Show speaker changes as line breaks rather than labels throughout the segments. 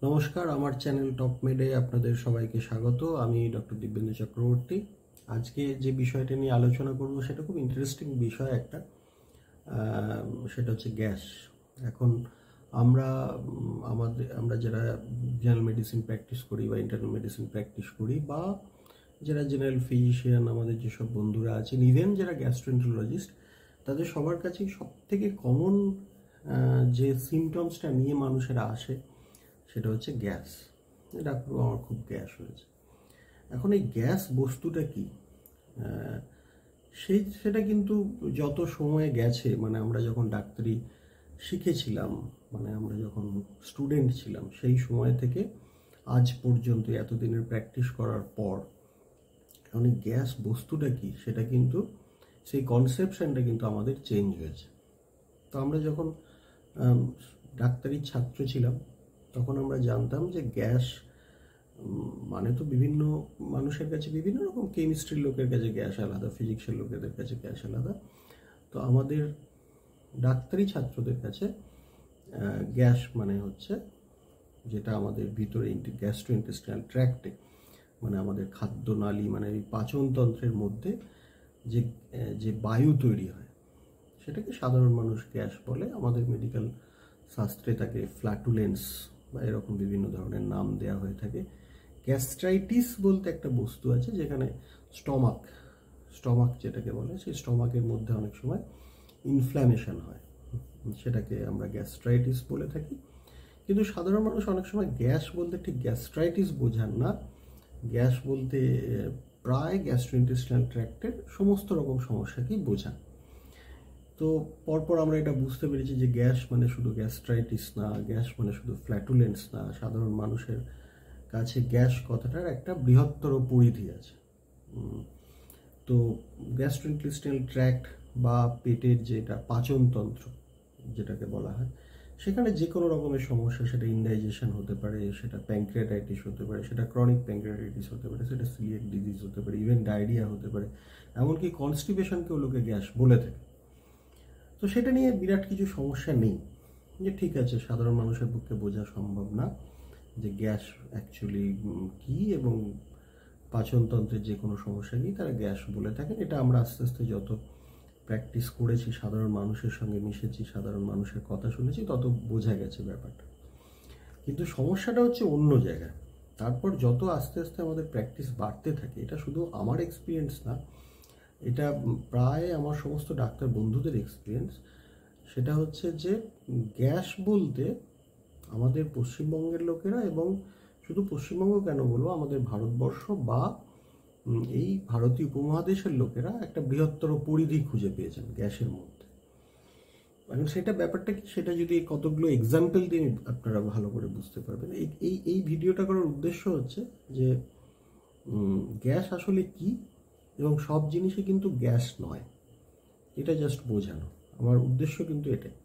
নমস্কার, আমার channel top মেডে আপনাদের সবাইকে স্বাগত। আমি ডক্টর দিব্যেন্দু চক্রবর্তী। আজকে যে বিষয়টা নিয়ে আলোচনা করব সেটা খুব ইন্টারেস্টিং বিষয় একটা। সেটা হচ্ছে গ্যাস। এখন আমরা যারা জেনারেল মেডিসিন প্র্যাকটিস করি বা ইন্টারনাল মেডিসিন প্র্যাকটিস করি, বা যারা জেনারেল ফিজিশিয়ান, আমাদের যেসব বন্ধুরা আছেন, ইভেন যারা গ্যাস্ট্রোএন্টারোলজিস্ট, তাদের সবার কাছেই সব থেকে কমন যে সিমটমসটা নিয়ে মানুষেরা আসে সেটা হচ্ছে গ্যাস। ডাক্তার, আমার খুব গ্যাস হয়েছে। এখন এই গ্যাস বস্তুটা কি, সেটা কিন্তু যত সময় গেছে, মানে আমরা যখন ডাক্তারি শিখেছিলাম, মানে আমরা যখন স্টুডেন্ট ছিলাম, সেই সময় থেকে আজ পর্যন্ত এতদিনের প্র্যাকটিস করার পর এখন এই গ্যাস বস্তুটা কি সেটা কিন্তু, সেই কনসেপশনটা কিন্তু আমাদের চেঞ্জ হয়েছে। তো আমরা যখন ডাক্তারির ছাত্র ছিলাম তখন আমরা জানতাম যে গ্যাস মানে তো বিভিন্ন মানুষের কাছে বিভিন্ন রকম, কেমিস্ট্রির লোকের কাছে গ্যাস আলাদা, ফিজিক্সের লোকেদের কাছে গ্যাস আলাদা। তো আমাদের ডাক্তারি ছাত্রদের কাছে গ্যাস মানে হচ্ছে যেটা আমাদের ভিতরে গ্যাস্ট্রোইন্টেস্টাইনাল ট্র্যাক্টে, মানে আমাদের খাদ্যনালী, মানে এই পাচনতন্ত্রের মধ্যে যে যে বায়ু তৈরি হয় সেটাকে সাধারণ মানুষ গ্যাস বলে। আমাদের মেডিকেল শাস্ত্রে তাকে ফ্ল্যাটুলেন্স বা এরকম বিভিন্ন ধরনের নাম দেওয়া হয়ে থাকে। গ্যাস্ট্রাইটিস বলতে একটা বস্তু আছে যেখানে স্টমাক যেটাকে বলে, সেই স্টমাকের মধ্যে অনেক সময় ইনফ্ল্যামেশন হয়, সেটাকে আমরা গ্যাস্ট্রাইটিস বলে থাকি। কিন্তু সাধারণ মানুষ অনেক সময় গ্যাস বলতে ঠিক গ্যাস্ট্রাইটিস বোঝান না। গ্যাস বলতে প্রায় গ্যাস্ট্রোইন্টেস্টাইনাল ট্র্যাক্টের সমস্ত রকম সমস্যাকেই বোঝান। তো পরপর আমরা এটা বুঝতে পেরেছি যে গ্যাস মানে শুধু গ্যাস্ট্রাইটিস না, গ্যাস মানে শুধু ফ্ল্যাটুলেন্স না। সাধারণ মানুষের কাছে গ্যাস কথাটার একটা বৃহত্তর পরিধি আছে। তো গ্যাস্ট্রোইন্টেস্টাইনাল ট্র্যাক্ট বা পেটের যেটা পাচনতন্ত্র যেটাকে বলা হয়, সেখানে যে কোনো রকমের সমস্যা, সেটা ইনডাইজেশন হতে পারে, সেটা প্যানক্রিয়াটাইটিস হতে পারে, সেটা ক্রনিক প্যানক্রিয়াটাইটিস হতে পারে, সেটা সিলিয়াক ডিজিজ হতে পারে, ইভেন ডায়রিয়া হতে পারে, এমনকি কনস্টিপেশনকেও লোকে গ্যাস বলে থাকে। তো সেটা নিয়ে বিরাট কিছু সমস্যা নেই, যে ঠিক আছে সাধারণ মানুষের পক্ষে বোঝা সম্ভব না যে গ্যাস অ্যাকচুয়ালি কী, এবং পাচনতন্ত্রের যে কোনো সমস্যা কি তারা গ্যাস বলে থাকেন। এটা আমরা আস্তে আস্তে যত প্র্যাকটিস করেছি, সাধারণ মানুষের সঙ্গে মিশেছি, সাধারণ মানুষের কথা শুনেছি, তত বোঝা গেছে ব্যাপারটা। কিন্তু সমস্যাটা হচ্ছে অন্য জায়গায়। তারপর যত আস্তে আস্তে আমাদের প্র্যাকটিস বাড়তে থাকে, এটা শুধু আমার এক্সপিরিয়েন্স না, এটা প্রায় আমার সমস্ত ডাক্তার বন্ধুদের এক্সপিরিয়েন্স, সেটা হচ্ছে যে গ্যাস বলতে আমাদের পশ্চিমবঙ্গের লোকেরা, এবং শুধু পশ্চিমবঙ্গ কেন বলবো, আমাদের ভারতবর্ষ বা এই ভারতীয় উপমহাদেশের লোকেরা একটা বৃহত্তর পরিধি খুঁজে পেয়েছেন গ্যাসের মধ্যে। এখন সেটা ব্যাপারটা কি, সেটা যদি কতগুলো এক্সাম্পল দিয়ে আপনারা ভালো করে বুঝতে পারবেন। এই ভিডিওটা করার উদ্দেশ্য হচ্ছে যে গ্যাস আসলে কি, এবং সব জিনিসই কিন্তু গ্যাস নয়, এটা জাস্ট বোঝানো। আমার উদ্দেশ্য কিন্তু এটাই।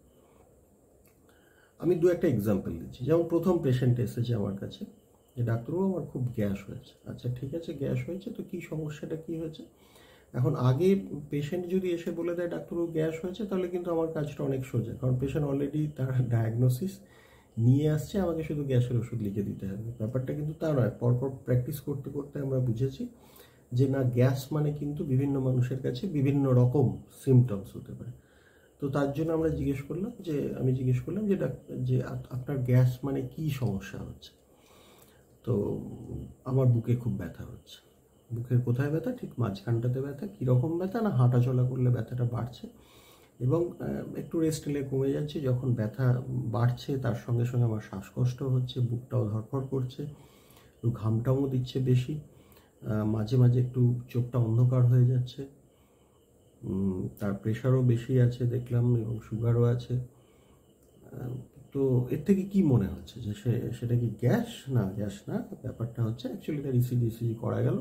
আমি দু একটা এক্সাম্পল দিচ্ছি। যেমন প্রথম পেশেন্ট এসেছে আমার কাছে, যে ডাক্তারবাবু আমার খুব গ্যাস হয়েছে। আচ্ছা ঠিক আছে, গ্যাস হয়েছে তো কি সমস্যাটা কি হয়েছে? এখন আগে পেশেন্ট যদি এসে বলে দেয় ডাক্তারবাবু গ্যাস হয়েছে, তাহলে কিন্তু আমার কাজটা অনেক সোজা, কারণ পেশেন্ট অলরেডি তার ডায়াগনোসিস নিয়ে আসছে, আমাকে শুধু গ্যাসের ওষুধ লিখে দিতে হবে। ব্যাপারটা কিন্তু তা নয়। পরপর প্র্যাকটিস করতে করতে আমরা বুঝেছি যে না, গ্যাস মানে কিন্তু বিভিন্ন মানুষের কাছে বিভিন্ন রকম সিমটমস হতে পারে। তো তার জন্য আমি জিজ্ঞেস করলাম যে আপনার গ্যাস মানে কি সমস্যা হচ্ছে? তো আমার বুকে খুব ব্যথা হচ্ছে। বুকের কোথায় ব্যথা? ঠিক মাঝখানটাতে ব্যথা। কীরকম ব্যথা? না, হাঁটা চলা করলে ব্যথাটা বাড়ছে, এবং একটু রেস্ট নিলে কমে যাচ্ছে। যখন ব্যথা বাড়ছে তার সঙ্গে সঙ্গে আমার শ্বাসকষ্ট হচ্ছে, বুকটাও ধড়ফড় করছে, একটু ঘামটাও দিচ্ছে বেশি, মাঝে মাঝে একটু চোখটা অন্ধকার হয়ে যাচ্ছে, তার প্রেশারও বেশি আছে দেখলাম, এবং সুগারও আছে। তো এর থেকে কি মনে হচ্ছে যে সেটা কি গ্যাস? না, গ্যাস না। ব্যাপারটা হচ্ছে অ্যাকচুয়ালি তার ইসিজি করা গেল,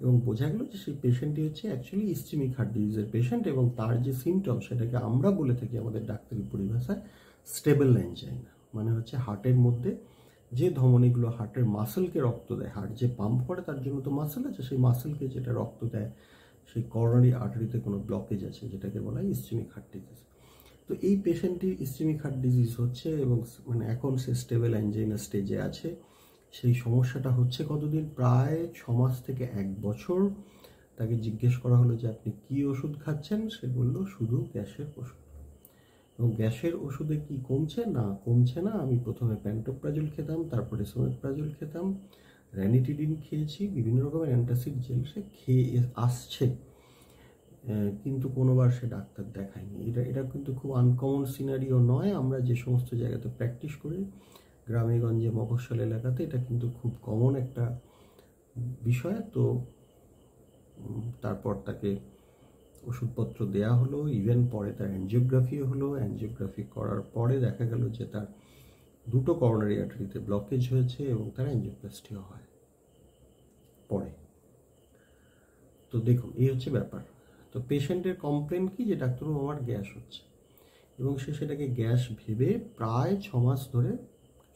এবং বোঝা গেল যে সেই পেশেন্টটি হচ্ছে অ্যাকচুয়ালি ইসচেমিক হার্ট ডিজিজের পেশেন্ট, এবং তার যে সিমটম সেটাকে আমরা বলে থাকি আমাদের ডাক্তারি পরিভাষায় স্টেবল অ্যানজাইনা। মানে হচ্ছে হার্টের মধ্যে যে ধমনীগুলো হার্টের মাসেলকে রক্ত দেয়, হার্ট যে পাম্প করে তার জন্য তো মাসেল আছে, সেই মাসেলকে যেটা রক্ত দেয়, সেই করোনারি আর্টারিতে কোনো ব্লকেজ আছে, যেটাকে বলা হয় ইসচেমিক হার্ট ডিজিজ। তো এই পেশেন্টটির ইসচেমিক হার্ট ডিজিজ হচ্ছে এবং মানে এখন সে স্টেবল অ্যাঞ্জাইনা স্টেজে আছে। সেই সমস্যাটা হচ্ছে কতদিন, প্রায় 6 মাস থেকে 1 বছর। তাকে জিজ্ঞেস করা হলো যে আপনি কি ওষুধ খাচ্ছেন, সে বলল শুধু গ্যাসের ওষুধ। এবং গ্যাসের ওষুধে কি কমছে না, কমছে না। আমি প্রথমে প্যান্টোপ্রাজল খেতাম, তারপরে সোমেপ্রাজল খেতাম, র্যানিটিডিন খেয়েছি, বিভিন্ন রকমের অ্যান্টাসিড জেল সে খেয়ে আসছে, কিন্তু কোনোবার সে ডাক্তার দেখায়নি। এটা কিন্তু খুব আনকমন সিনারিও নয়। আমরা যে সমস্ত জায়গাতে প্র্যাকটিস করি, গ্রামে গঞ্জে মফস্বল এলাকাতে, এটা কিন্তু খুব কমন একটা বিষয়। তো তারপর তাকে ওষুধপত্র দেয়া হলো, ইভেন পরে তার অ্যাঞ্জিওগ্রাফিও হলো। অ্যাঞ্জিওগ্রাফি করার পরে দেখা গেল যে তার 2টো করোনারি আর্টারিতে ব্লকেজ হয়েছে এবং তার অ্যাঞ্জিওপ্লাস্টিও হয় পরে। তো দেখুন, এই হচ্ছে ব্যাপার। তো পেশেন্টের কমপ্লেন কি, যে ডাক্তারবাবু আমার গ্যাস হচ্ছে, এবং সে সেটাকে গ্যাস ভেবে প্রায় 6 মাস ধরে,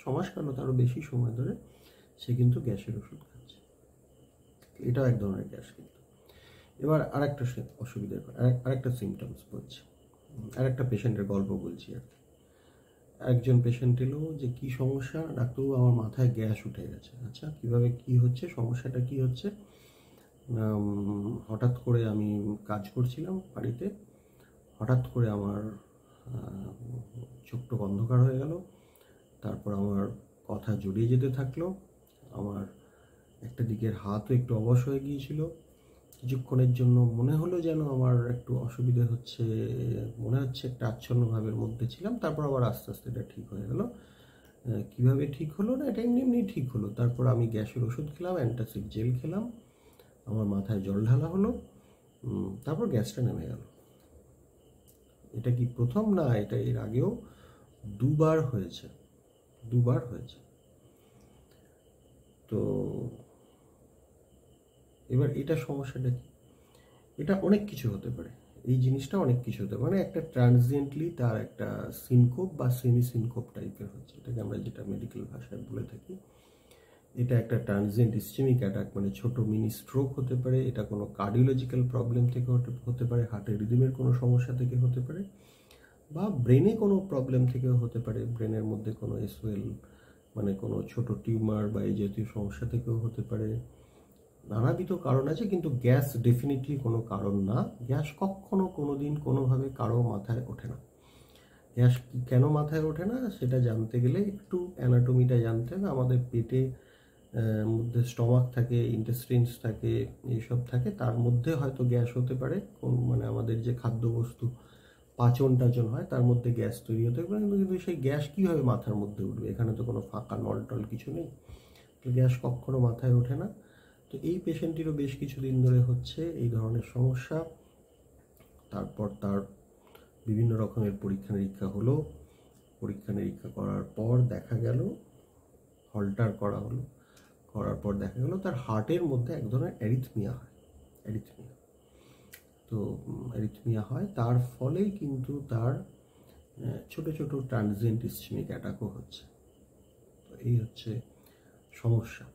6 মাস কেন তারও বেশি সময় ধরে সে কিন্তু গ্যাসের ওষুধ খাচ্ছে। এটাও এক ধরনের গ্যাস। কিন্তু এবার আরেকটা অসুবিধার, আরেকটা সিমটমস বলছি, আরেকটা পেশেন্টের গল্প বলছি আর কি। একজন পেশেন্ট এলো যে কি সমস্যা, ডাক্তারবাবু আমার মাথায় গ্যাস উঠে গেছে। আচ্ছা, কিভাবে কি হচ্ছে, সমস্যাটা কি হচ্ছে? হঠাৎ করে আমি কাজ করছিলাম বাড়িতে, হঠাৎ করে আমার চোখটা অন্ধকার হয়ে গেল, তারপর আমার কথা জড়িয়ে যেতে থাকলো, আমার একটা দিকের হাতও একটু অবশ হয়ে গিয়েছিল, কিছুক্ষণের জন্য মনে হলো যেন আমার একটু অসুবিধে হচ্ছে, মনে হচ্ছে একটা আচ্ছন্ন ভাবের মধ্যে ছিলাম। তারপর আবার আস্তে আস্তে এটা ঠিক হয়ে গেল। কিভাবে ঠিক হলো না, এটা এমনি এমনি ঠিক হলো। তারপর আমি গ্যাসের ওষুধ খেলাম, অ্যান্টাসিড জেল খেলাম, আমার মাথায় জল ঢালা হলো, তারপর গ্যাসটা নেমে গেল। এটা কি প্রথম না, এটা এর আগেও 2বার হয়েছে, 2বার হয়েছে। তো এবার এটা সমস্যাটা কি, এটা অনেক কিছু হতে পারে। এই জিনিসটা অনেক কিছু হতে পারে। একটা ট্রানজিয়েন্টলি তার একটা সিনকোপ বা সেমি সিনকোপ টাইপের হচ্ছে, এটাকে আমরা যেটা মেডিকেল ভাষায় বলে থাকি। এটা একটা ট্রানজিয়েন্ট ইসচেমিক অ্যাটাক, মানে ছোট মিনি স্ট্রোক হতে পারে। এটা কোনো কার্ডিওলজিক্যাল প্রবলেম থেকে হতে পারে, হার্টের রিদমের কোনো সমস্যা থেকে হতে পারে, বা ব্রেনে কোনো প্রবলেম থেকেও হতে পারে। ব্রেনের মধ্যে কোনো এসওয়েল, মানে কোনো ছোট টিউমার বা এই জাতীয় সমস্যা থেকেও হতে পারে। নানাবিধ কারণ আছে, কিন্তু গ্যাস ডেফিনেটলি কোনো কারণ না। গ্যাস কখনো কোনো দিন কোনোভাবে কারো মাথায় ওঠে না। গ্যাস কেন মাথায় ওঠে না সেটা জানতে গেলে একটু অ্যানাটমিটা জানতে হবে। আমাদের পেটে মধ্যে স্টমাক থাকে, ইন্টেস্টিনস থাকে, এইসব থাকে, তার মধ্যে হয়তো গ্যাস হতে পারে। মানে আমাদের যে খাদ্যবস্তু পাচন টাচন হয় তার মধ্যে গ্যাস তৈরি হতে পারে, কিন্তু সেই গ্যাস কীভাবে মাথার মধ্যে উঠবে? এখানে তো কোনো ফাঁকা নল টল কিছু নেই, তো গ্যাস কখনো মাথায় ওঠে না। তো এই পেশেন্টটিরও বেশ কিছুদিন ধরে হচ্ছে এই ধরনের সমস্যা। তারপর তার বিভিন্ন রকমের পরীক্ষা নিরীক্ষা হলো। পরীক্ষা নিরীক্ষা করার পর দেখা গেল, হলটার করা হলো, করার পর দেখা গেল তার হার্টের মধ্যে এক ধরনের অ্যারিথমিয়া হয়। তো অ্যারিথমিয়া হয়, তার ফলেই কিন্তু তার ছোট ছোট ট্রানজিয়েন্ট ইসচেমিক অ্যাটাকও হচ্ছে। তো এই হচ্ছে সমস্যা।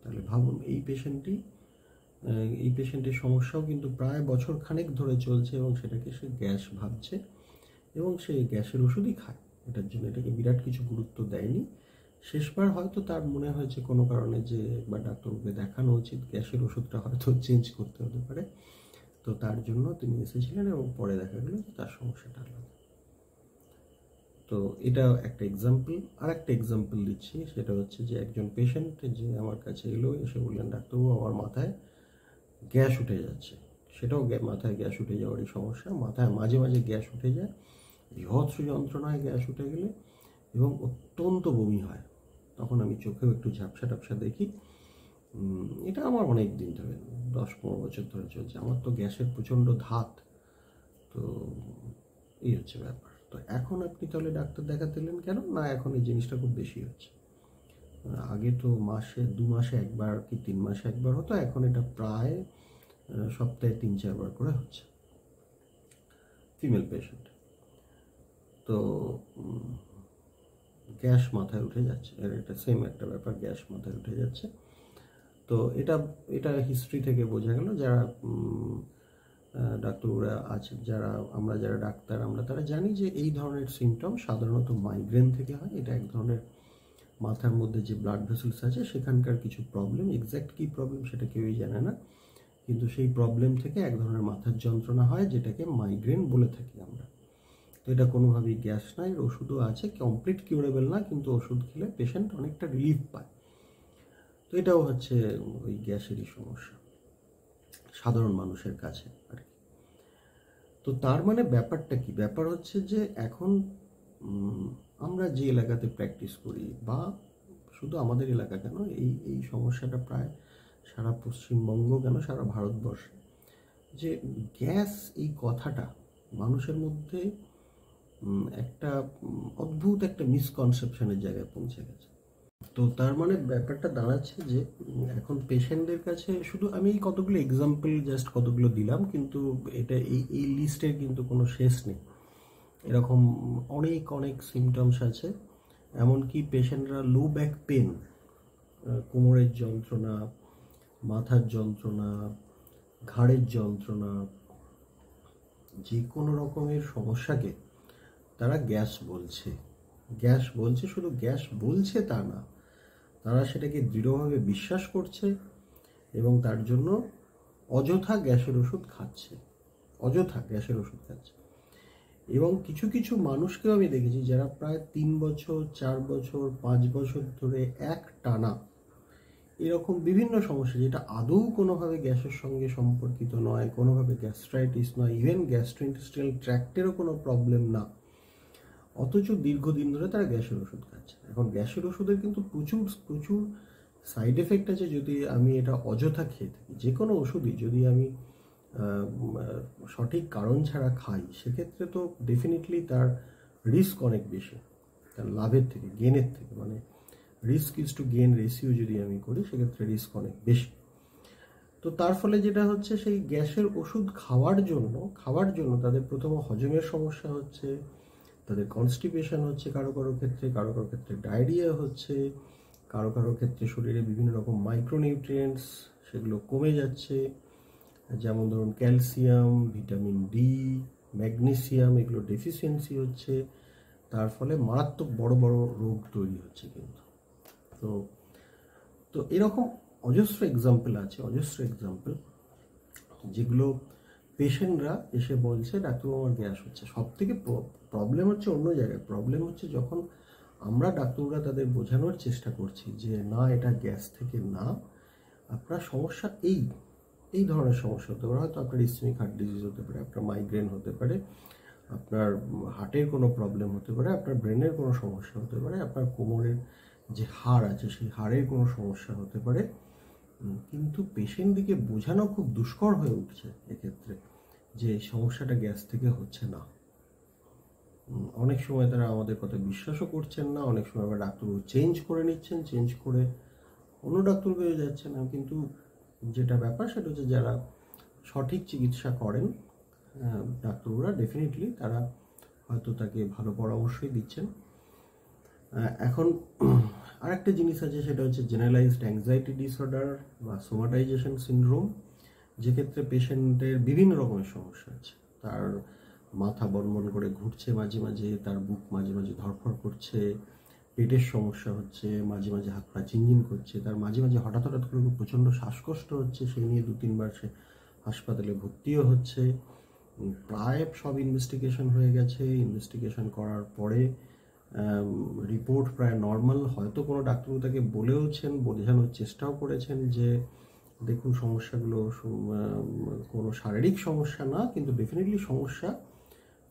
তাহলে ভাবুন, এই পেশেন্টের সমস্যাও কিন্তু প্রায় বছর খানেক ধরে চলছে, এবং সেটাকে সে গ্যাস ভাবছে এবং সে গ্যাসের ওষুধই খায়। এটার জন্য এটাকে বিরাট কিছু গুরুত্ব দেয়নি। শেষবার হয়তো তার মনে হয়েছে কোনো কারণে যে একবার ডাক্তারবাবুকে দেখানো উচিত, গ্যাসের ওষুধটা হয়তো চেঞ্জ করতে হতে পারে। তো তার জন্য তিনি এসেছিলেন, এবং পরে দেখা গেল যে তার সমস্যাটা আলাদা। তো এটা একটা এক্সাম্পল। আর একটা এক্সাম্পল দিচ্ছি, সেটা হচ্ছে যে একজন পেশেন্ট যে আমার কাছে এলো, এসে বললেন ডাক্তারবাবু আমার মাথায় গ্যাস উঠে যাচ্ছে। সেটাও মাথায় গ্যাস উঠে যাওয়ারই সমস্যা। মাথায় মাঝে মাঝে গ্যাস উঠে যায়, বীভৎস যন্ত্রণায় গ্যাস উঠে গেলে, এবং অত্যন্ত বমি হয়। তখন আমি চোখেও একটু ঝাপসা টাপসা দেখি। এটা আমার অনেক দিন ধরে, 10-15 বছর ধরে চলছে। আমার তো গ্যাসের প্রচণ্ড ধাত। তো এই হচ্ছে ব্যাপার। তো এখন আপনি তাহলে ডাক্তার দেখাতে এলেন কেন? না, এখন এই জিনিসটা খুব বেশি হচ্ছে। আগে তো মাসে 2 মাসে একবার কি 3 মাসে একবার হতো, এখন এটা প্রায় সপ্তাহে 3-4 বার করে হচ্ছে। Female patient. তো গ্যাস মাথায় উঠে যাচ্ছে, এর এটা সেম একটা ব্যাপার, গ্যাস মাথায় উঠে যাচ্ছে। তো এটা হিস্ট্রি থেকে বোঝা গেল, যারা ডাক্তাররা আছে যারা যারা ডাক্তার আমরা তারা জানি যে এই ধরনের সিমটম সাধারণত মাইগ্রেন থেকে হয়। এটা এক ধরনের মাথার মধ্যে যে ব্লাড ভেসেলস আছে সেখানকার কিছু প্রবলেম, এক্স্যাক্ট কী প্রবলেম সেটা কেউই জানে না, কিন্তু সেই প্রবলেম থেকে এক ধরনের মাথার যন্ত্রণা হয় যেটাকে মাইগ্রেন বলে থাকি আমরা। তো এটা কোনোভাবেই গ্যাস নয়, এর ওষুধও আছে, কমপ্লিট কিউরেবল না, কিন্তু ওষুধ খেলে পেশেন্ট অনেকটা রিলিফ পায়। তো এটাও হচ্ছে ওই গ্যাসেরই সমস্যা সাধারণ মানুষের কাছে আর কি। তো তার মানে ব্যাপারটা কি? ব্যাপার হচ্ছে যে এখন আমরা যে এলাকাতে প্র্যাকটিস করি, বা শুধু আমাদের এলাকা কেন, এই এই সমস্যাটা প্রায় সারা পশ্চিমবঙ্গ কেন সারা ভারতবর্ষে, যে গ্যাস এই কথাটা মানুষের মধ্যে একটা অদ্ভুত একটা মিসকনসেপশনের জায়গায় পৌঁছে গেছে। তো তার মানে ব্যাপারটা দাঁড়াচ্ছে যে এখন পেশেন্টদের কাছে, শুধু আমি এই কতগুলো এক্সাম্পল জাস্ট কতগুলো দিলাম, কিন্তু এটা এই এই লিস্টের কিন্তু কোনো শেষ নেই। এরকম অনেক অনেক সিমটমস আছে। এমনকি পেশেন্টরা লো ব্যাক পেন, কোমরের যন্ত্রণা, মাথার যন্ত্রণা, ঘাড়ের যন্ত্রণা, যে কোনো রকমের সমস্যাকে তারা গ্যাস বলছে। গ্যাস বলছে, শুধু গ্যাস বলছে তা না, তারা সেটাকে দৃঢ়ভাবে বিশ্বাস করছে এবং তার জন্য অযথা গ্যাসের ওষুধ খাচ্ছে, অযথা গ্যাসের ওষুধ খাচ্ছে। এবং কিছু কিছু মানুষকেও আমি দেখেছি যারা প্রায় 3 বছর, 4 বছর, 5 বছর ধরে এক টানা এরকম বিভিন্ন সমস্যা, যেটা আদৌ কোনোভাবে গ্যাসের সঙ্গে সম্পর্কিত নয়, কোনোভাবে গ্যাস্ট্রাইটিস নয়, ইভেন গ্যাস্ট্রোইন্টেস্টাইনাল ট্র্যাক্টেরও কোনো প্রবলেম না, অথচ দীর্ঘদিন ধরে তারা গ্যাসের ওষুধ খাচ্ছে। এখন গ্যাসের ওষুধের কিন্তু প্রচুর প্রচুর সাইড এফেক্ট আছে যদি আমি এটা অযথা খেয়ে থাকি। যে কোনো ওষুধই যদি আমি সঠিক কারণ ছাড়া খাই, সেক্ষেত্রে তো ডেফিনেটলি তার রিস্ক অনেক বেশি তার লাভের থেকে, গেনের থেকে। মানে risk is two gain ratio যদি আমি করি, সেক্ষেত্রে রিস্ক অনেক বেশি। তো তার ফলে যেটা হচ্ছে, সেই গ্যাসের ওষুধ খাওয়ার জন্য তাদের প্রথমে হজমের সমস্যা হচ্ছে, তাদের কনস্টিপেশন হচ্ছে কারো কারো ক্ষেত্রে, কারো কারো ক্ষেত্রে ডায়রিয়া হচ্ছে, কারো কারো ক্ষেত্রে শরীরে বিভিন্ন রকম মাইক্রোনিউট্রিয়েন্টস সেগুলো কমে যাচ্ছে, যেমন ধরুন ক্যালসিয়াম, ভিটামিন ডি, ম্যাগনেসিয়াম, এগুলো ডেফিসিয়েন্সি হচ্ছে। তার ফলে মারাত্মক বড় বড় রোগ তৈরি হচ্ছে কিন্তু। তো তো এরকম অজস্র এক্সাম্পল আছে, অজস্র এক্সাম্পল, যেগুলো পেশেন্টরা এসে বলছে ডাক্তারবাবু আমার গ্যাস হচ্ছে। সব থেকে প্রবলেম হচ্ছে অন্য জায়গায়। প্রবলেম হচ্ছে যখন আমরা ডাক্তাররা তাদের বোঝানোর চেষ্টা করছি যে না, এটা গ্যাস থেকে না, আপনার সমস্যা এই এই ধরনের সমস্যা হতে পারে। হয়তো আপনার ইসমিক হার্ট ডিজিজ হতে পারে, আপনার মাইগ্রেন হতে পারে, আপনার হার্টের কোনো প্রবলেম হতে পারে, আপনার ব্রেনের কোনো সমস্যা হতে পারে, আপনার কোমরের যে হাড় আছে সেই হাড়ের কোনো সমস্যা হতে পারে। কিন্তু পেশেন্টদিকে বোঝানো খুব দুষ্কর হয়ে উঠছে এক্ষেত্রে যে সমস্যাটা গ্যাস থেকে হচ্ছে না। অনেক সময় তারা আমাদের কথা বিশ্বাসও করছেন না, অনেক সময় আবার ডাক্তারবাবু চেঞ্জ করে নিচ্ছেন, চেঞ্জ করে অন্য ডাক্তার পেয়ে যাচ্ছেন না। কিন্তু যেটা ব্যাপার সেটা হচ্ছে, যারা সঠিক চিকিৎসা করেন ডাক্তাররা, ডেফিনেটলি তারা হয়তো তাকে ভালো পরামর্শই দিচ্ছেন। এখন আরেকটা জিনিস আছে, সেটা হচ্ছে জেনারেলাইজড অ্যাংজাইটি ডিসঅর্ডার বা সোমাটাইজেশন সিনড্রোম, যেক্ষেত্রে পেশেন্টের বিভিন্ন রকমের সমস্যা আছে। তার মাথা বনবন করে ঘুরছে মাঝে মাঝে, তার বুক মাঝে মাঝে ধড়ফড় করছে, পেটের সমস্যা হচ্ছে, মাঝে মাঝে হাত পা চিনচিন করছে, তার মাঝে মাঝে হঠাৎ হঠাৎ করে প্রচণ্ড শ্বাসকষ্ট হচ্ছে, সেই নিয়ে 2-3 বার সে হাসপাতালে ভর্তিও হচ্ছে। প্রায় সব ইনভেস্টিগেশন হয়ে গেছে, ইনভেস্টিগেশন করার পরে রিপোর্ট প্রায় নর্মাল। হয়তো কোনো ডাক্তারবাবু তাকে বলেওছেন, বোঝানোর চেষ্টাও করেছেন যে দেখুন সমস্যাগুলো কোনো শারীরিক সমস্যা না, কিন্তু ডেফিনেটলি সমস্যা,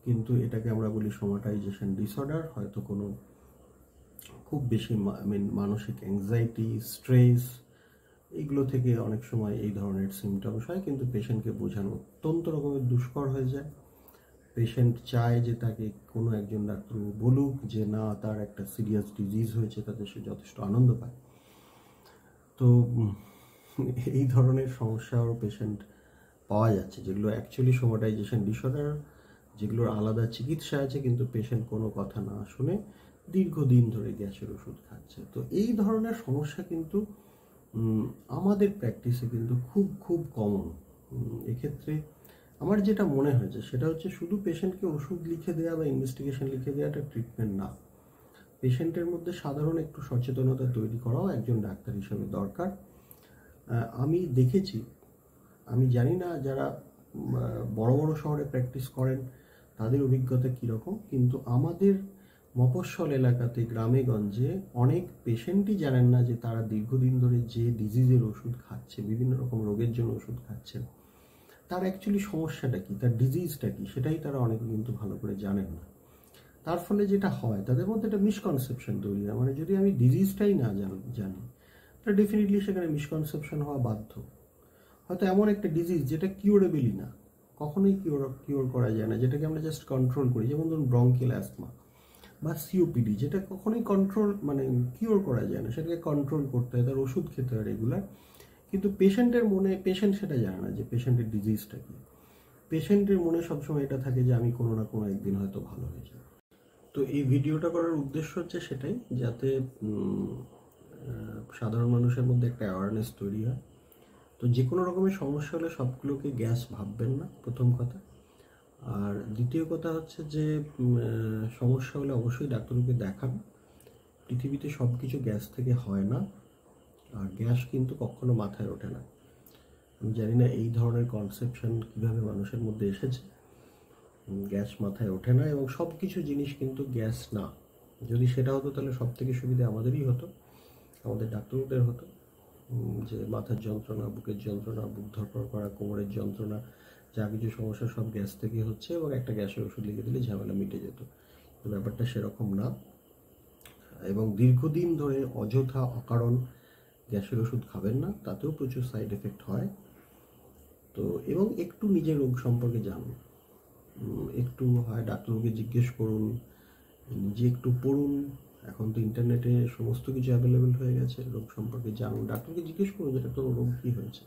কিন্তু এটাকে আমরা বলি সোমাটাইজেশন ডিসঅর্ডার। হয়তো কোনো খুব বেশি মানসিক অ্যাংজাইটি, স্ট্রেস, এইগুলো থেকে অনেক সময় এই ধরনের সিমটমস হয়, কিন্তু পেশেন্টকে বোঝানো অত্যন্ত রকমের দুষ্কর হয়ে যায়। পেশেন্ট চায় যে তাকে কোনো একজন ডাক্তারবাবু বলুক যে না, তার একটা সিরিয়াস ডিজিজ হয়েছে, তাতে সে যথেষ্ট আনন্দ পায়। তো এই ধরনের সমস্যাও পেশেন্ট পাওয়া যাচ্ছে, যেগুলো অ্যাকচুয়ালি সোমাটাইজেশন ডিসঅর্ডার, যেগুলোর আলাদা চিকিৎসা আছে, কিন্তু পেশেন্ট কোনো কথা না শুনে দীর্ঘদিন ধরে গ্যাসের ওষুধ খাচ্ছে। তো এই ধরনের সমস্যা কিন্তু আমাদের প্র্যাকটিসে কিন্তু খুব খুব কমন। এক্ষেত্রে আমার যেটা মনে হয়েছে সেটা হচ্ছে শুধু পেশেন্টকে ওষুধ লিখে দেওয়া বা ইনভেস্টিগেশন লিখে দেওয়াটা ট্রিটমেন্ট না। পেশেন্টের মধ্যে সাধারণ একটু সচেতনতা তৈরি করাও একজন ডাক্তার হিসেবে দরকার। আমি দেখেছি, আমি জানি না যারা বড় বড় শহরে প্র্যাকটিস করেন তাদের অভিজ্ঞতা কীরকম, কিন্তু আমাদের মফস্বল এলাকাতে গ্রামে গঞ্জে অনেক পেশেন্টই জানেন না যে তারা দীর্ঘদিন ধরে যে ডিজিজের ওষুধ খাচ্ছে, বিভিন্ন রকম রোগের জন্য ওষুধ খাচ্ছেন, তার অ্যাকচুয়ালি সমস্যাটা কী, তার ডিজিজটা কী, সেটাই তারা অনেকে কিন্তু ভালো করে জানেন না। তার ফলে যেটা হয় তাদের মধ্যে একটা মিসকনসেপশন তৈরি হয়, মানে যদি আমি ডিজিজটাই না জানি তাহলে ডেফিনেটলি সেখানে মিসকনসেপশন হওয়া বাধ্য। হয়তো এমন একটা ডিজিজ যেটা কিউরেবলই না, কখনোই কিওর করা যায় না, যেটাকে আমরা জাস্ট কন্ট্রোল করি, যেমন ধরুন ব্রঙ্কিয়াল অ্যাসমা বা সিওপিডি, যেটা কখনোই কন্ট্রোল মানে কিওর করা যায় না, সেটাকে কন্ট্রোল করতে হয়, তার ওষুধ খেতে হয় রেগুলার। কিন্তু পেশেন্টের মনে, পেশেন্ট সেটা জানে না যে পেশেন্টের ডিজিজটা কী। পেশেন্টের মনে সবসময় এটা থাকে যে আমি কোনো না কোনো একদিন হয়তো ভালো হয়ে যাব। তো এই ভিডিওটা করার উদ্দেশ্য হচ্ছে সেটাই, যাতে সাধারণ মানুষের মধ্যে একটা অ্যাওয়ারনেস তৈরি হয়। তো যে কোনো রকমের সমস্যা হলে সবগুলোকে গ্যাস ভাববেন না, প্রথম কথা। আর দ্বিতীয় কথা হচ্ছে যে সমস্যা হলে অবশ্যই ডাক্তারকে দেখান। পৃথিবীতে সব কিছু গ্যাস থেকে হয় না, আর গ্যাস কিন্তু কখনো মাথায় ওঠে না। আমি জানি না এই ধরনের কনসেপশন কীভাবে মানুষের মধ্যে এসেছে। গ্যাস মাথায় ওঠে না, এবং সব কিছু জিনিস কিন্তু গ্যাস না। যদি সেটা হতো তাহলে সব থেকে সুবিধা আমাদেরই হতো, আমাদের ডাক্তারদের হতো, যে মাথার যন্ত্রণা, বুকের যন্ত্রণা, বুক ধরপড় করা, কোমরের যন্ত্রণা, যা কিছু সমস্যা সব গ্যাস থেকে হচ্ছে, এবং একটা গ্যাসের ওষুধ লিখে দিলে ঝামেলা মিটে যেত। তো ব্যাপারটা সেরকম না, এবং দীর্ঘদিন ধরে অযথা অকারণ গ্যাসের ওষুধ খাবেন না, তাতেও প্রচুর সাইড এফেক্ট হয়। তো এবং একটু নিজের রোগ সম্পর্কে জানুন, একটু হয় ডাক্তারকে জিজ্ঞেস করুন, নিজে একটু পড়ুন। এখন তো ইন্টারনেটে সমস্ত কিছু অ্যাভেলেবেল হয়ে গেছে, রোগ সম্পর্কে জানুন, ডাক্তারকে জিজ্ঞেস করুন যেটা তোর রোগ কী হয়েছে,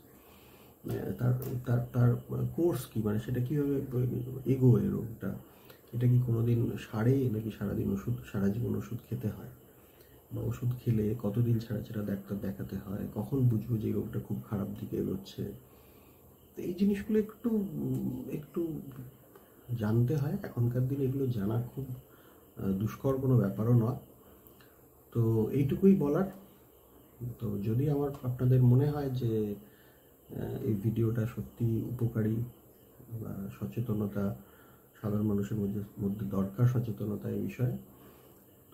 তার তার তার কোর্স কী, মানে সেটা কীভাবে এগোয় রোগটা, এটা কি কোনোদিন সারে নাকি সারাদিন ওষুধ, সারা জীবন ওষুধ খেতে হয়, বা ওষুধ খেলে কতদিন ছাড়া ছাড়া ডাক্তার দেখাতে হয়, কখন বুঝবো যে এই রোগটা খুব খারাপ দিকে এগোচ্ছে। তো এই জিনিসগুলো একটু একটু জানতে হয়। এখনকার দিনে এগুলো জানা খুব দুষ্কর কোনো ব্যাপারও নয়। তো এইটুকুই বলার। তো যদি আপনাদের মনে হয় যে এই ভিডিওটা সত্যি উপকারী, বা সচেতনতা সাধারণ মানুষের মধ্যে দরকার, সচেতনতা এই বিষয়ে,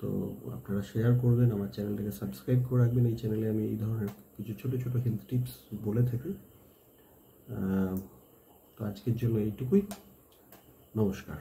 তো আপনারা শেয়ার করবেন, আমার চ্যানেলটাকে সাবস্ক্রাইব করে রাখবেন। এই চ্যানেলে আমি এই ধরনের কিছু ছোটো ছোটো হেলথ টিপস বলে থাকি। তো আজকের জন্য এইটুকুই, নমস্কার।